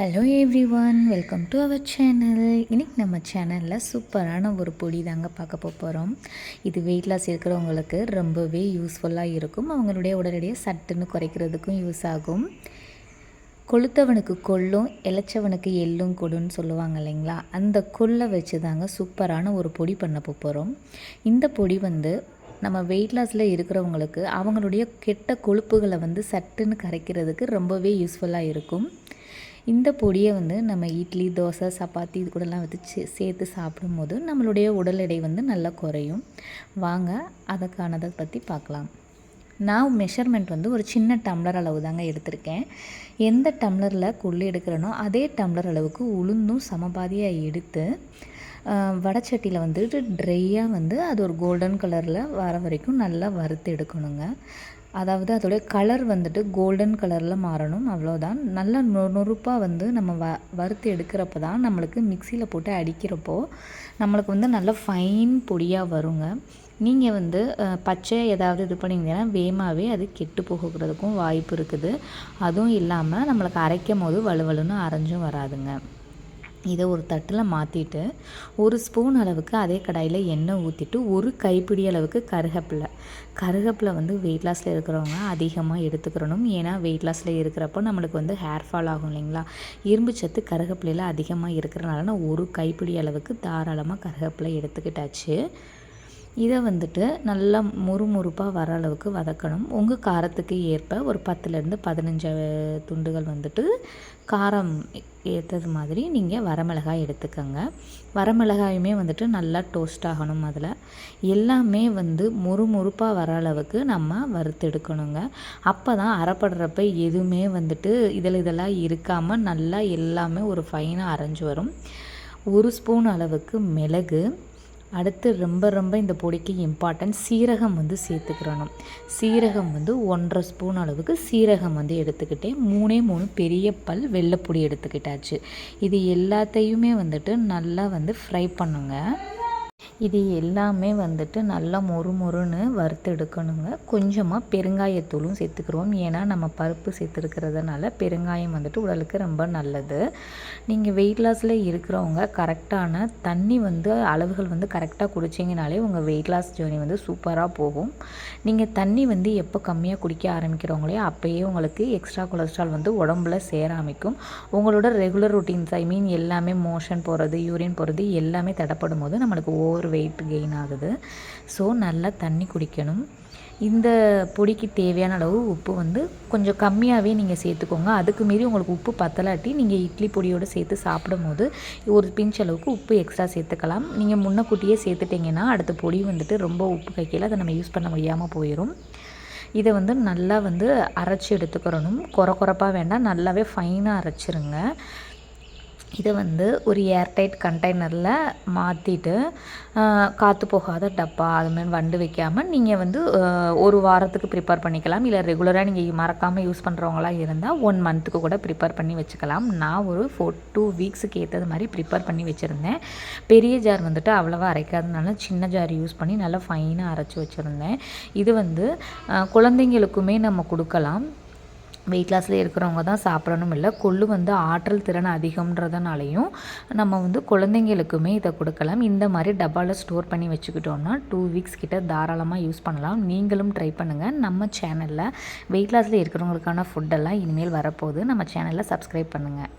Hello everyone, welcome to our channel. இன்றைக்கி நம்ம சேனலில் சூப்பரான ஒரு பொடி தாங்க பார்க்க போகிறோம். இது வெயிட் லாஸ் இருக்கிறவங்களுக்கு ரொம்பவே யூஸ்ஃபுல்லாக இருக்கும். அவங்களுடைய உடனடியாக சட்டுன்னு குறைக்கிறதுக்கும் யூஸ் ஆகும். கொளுத்தவனுக்கு கொள்ளும் இளைச்சவனுக்கு எள்ளும் கொடுன்னு சொல்லுவாங்க இல்லைங்களா, அந்த கொள்ளை வச்சு தாங்க சூப்பரான ஒரு பொடி பண்ண போகிறோம். இந்த பொடி நம்ம வெயிட் லாஸில் இருக்கிறவங்களுக்கு அவங்களுடைய கெட்ட கொழுப்புகளை சட்டுன்னு கரைக்கிறதுக்கு ரொம்பவே யூஸ்ஃபுல்லாக இருக்கும். இந்த பொடியை நம்ம இட்லி, தோசை, சப்பாத்தி இது கூடலாம் சேர்த்து சாப்பிடும்போது நம்மளுடைய உடல் எடை நல்லா குறையும். வாங்க அதுக்கானதை பற்றி பார்க்கலாம். நான் மெஷர்மெண்ட் ஒரு சின்ன டம்ளர் அளவு தாங்க எடுத்திருக்கேன். எந்த டம்ளரில் கொள்ளு எடுக்கிறேனோ அதே டம்ளர் அளவுக்கு உளுந்தும் சமபாதியாக எடுத்து வடைச்சட்டியில் ட்ரையாக அது ஒரு கோல்டன் கலரில் வர வரைக்கும் நல்லா வறுத்து எடுக்கணுங்க. அதாவது அதோடைய கலர் கோல்டன் கலரில் மாறணும், அவ்வளோதான். நல்லா நொறுப்பாக நம்ம வறுத்து எடுக்கிறப்ப தான் நம்மளுக்கு மிக்சியில் போட்டு அடிக்கிறப்போ நம்மளுக்கு நல்லா ஃபைன் பொடியாக வருங்க. நீங்கள் பச்சை ஏதாவது இது பண்ணிங்கன்னா வேகமாகவே அது கெட்டு போகிறதுக்கும் வாய்ப்பு இருக்குது. அதுவும் இல்லாமல் நம்மளுக்கு அரைக்கும் போது வலுவலுன்னு அரைஞ்சும் வராதுங்க. இதை ஒரு தட்டில் மாற்றிட்டு ஒரு ஸ்பூன் அளவுக்கு அதே கடாயில் எண்ணெய் ஊற்றிட்டு ஒரு கைப்பிடி அளவுக்கு கருகப்பிலை வெயிட் லாஸில் இருக்கிறவங்க அதிகமாக எடுத்துக்கிறணும். ஏன்னா வெயிட் லாஸில் இருக்கிறப்போ நம்மளுக்கு ஹேர் ஃபால் ஆகும் இல்லைங்களா. இரும்பு சத்து கருகப்பிலையில் அதிகமாக இருக்கிறனால நான் ஒரு கைப்பிடி அளவுக்கு தாராளமாக கருகப்பிலை எடுத்துக்கிட்டாச்சு. இதை நல்லா முறுமுறுப்பாக வர அளவுக்கு வதக்கணும். உங்கள் காரத்துக்கு ஏற்ப ஒரு 10லேருந்து 15 துண்டுகள் காரம் ஏற்றது மாதிரி நீங்கள் வரமிளகாய் எடுத்துக்கோங்க. வரமிளகாயுமே நல்லா டோஸ்ட் ஆகணும். அதில் எல்லாமே முறுமுறுப்பாக வர அளவுக்கு நம்ம வறுத்து எடுக்கணுங்க. அப்போ தான் அரைப்படுறப்ப எதுவுமே இதெல்லாம் இருக்காமல் நல்லா எல்லாமே ஒரு ஃபைனாக அரைஞ்சி வரும். ஒரு ஸ்பூன் அளவுக்கு மிளகு, அடுத்து ரொம்ப இந்த பொடிக்கு இம்பார்ட்டன்ட் சீரகம் சேர்த்துக்கிறணும். சீரகம் 1.5 ஸ்பூன் அளவுக்கு சீரகம் எடுத்துக்கிட்டேன். 3 பெரிய பல் வெள்ளைப்பொடி எடுத்துக்கிட்டாச்சு. இது எல்லாத்தையுமே நல்லா ஃப்ரை பண்ணுங்க. இது எல்லாமே நல்லா மொறுன்னு வறுத்து எடுக்கணுங்க. கொஞ்சமாக பெருங்காயத்தூளும் சேர்த்துக்கிறோம். ஏன்னா நம்ம பருப்பு சேர்த்துருக்கிறதுனால பெருங்காயம் உடலுக்கு ரொம்ப நல்லது. நீங்கள் வெயிட் லாஸில் இருக்கிறவங்க கரெக்டான தண்ணி அளவுகள் கரெக்டாக குடிச்சிங்கனாலே உங்கள் வெயிட் லாஸ் ஜேர்னி சூப்பராக போகும். நீங்கள் தண்ணி எப்போ கம்மியாக குடிக்க ஆரம்பிக்கிறவங்களே அப்போயே உங்களுக்கு எக்ஸ்ட்ரா கொலஸ்ட்ரால் உடம்புல சேர ஆரம்பிக்கும். உங்களோட ரெகுலர் ரொட்டீன்ஸ் எல்லாமே மோஷன் போகிறது, யூரின் போகிறது எல்லாமே தடைப்படும் போது நம்மளுக்கு ஓவர் வெயிட் கெயின் ஆகுது. ஸோ நல்லா தண்ணி குடிக்கணும். இந்த பொடிக்கு தேவையான அளவு உப்பு கொஞ்சம் கம்மியாகவே நீங்கள் சேர்த்துக்கோங்க. அதுக்கு மீறி உங்களுக்கு உப்பு பத்தலாட்டி நீங்கள் இட்லி பொடியோடு சேர்த்து சாப்பிடும் போது ஒரு பிஞ்ச் அளவுக்கு உப்பு எக்ஸ்ட்ரா சேர்த்துக்கலாம். நீங்கள் முன்னக்கூட்டியே சேர்த்துட்டிங்கன்னா அடுத்த பொடி ரொம்ப உப்பு கைக்கையில் அதை நம்ம யூஸ் பண்ண முடியாமல் போயிடும். இதை நல்லா அரைச்சி எடுத்துக்கிறணும். குறப்பாக வேண்டாம், நல்லாவே ஃபைனாக அரைச்சிருங்க. இதை ஒரு ஏர்டைட் கண்டெய்னரில் மாற்றிட்டு காற்று போகாத டப்பா அதுமாதிரி வண்டு வைக்காமல் நீங்கள் ஒரு வாரத்துக்கு ப்ரிப்பேர் பண்ணிக்கலாம். இல்லை ரெகுலராக நீங்கள் மறக்காமல் யூஸ் பண்ணுறவங்களாம் இருந்தால் 1 மந்த்துக்கு கூட ப்ரிப்பேர் பண்ணி வச்சுக்கலாம். நான் ஒரு 2 வீக்ஸுக்கு ஏற்றது மாதிரி ப்ரிப்பேர் பண்ணி வச்சுருந்தேன். பெரிய ஜார் அவ்வளோவா அரைக்காதனால சின்ன ஜார் யூஸ் பண்ணி நல்லா ஃபைனாக அரைச்சி வச்சுருந்தேன். இது குழந்தைங்களுக்குமே நம்ம கொடுக்கலாம். வெயிட் லாஸில் இருக்கிறவங்க தான் சாப்பிடணும் இல்லை. கொள்ளு ஆற்றல் திறன் அதிகம்ன்றதுனாலையும் நம்ம குழந்தைங்களுக்குமே இதை கொடுக்கலாம். இந்த மாதிரி டப்பாவில் ஸ்டோர் பண்ணி வச்சுக்கிட்டோன்னா 2 வீக்ஸ் கிட்ட தாராளமாக யூஸ் பண்ணலாம். நீங்களும் ட்ரை பண்ணுங்கள். நம்ம சேனலில் வெயிட் லாஸில் இருக்கிறவங்களுக்கான ஃபுட்டெல்லாம் இனிமேல் வரப்போகுது. நம்ம சேனலில் சப்ஸ்கிரைப் பண்ணுங்கள்.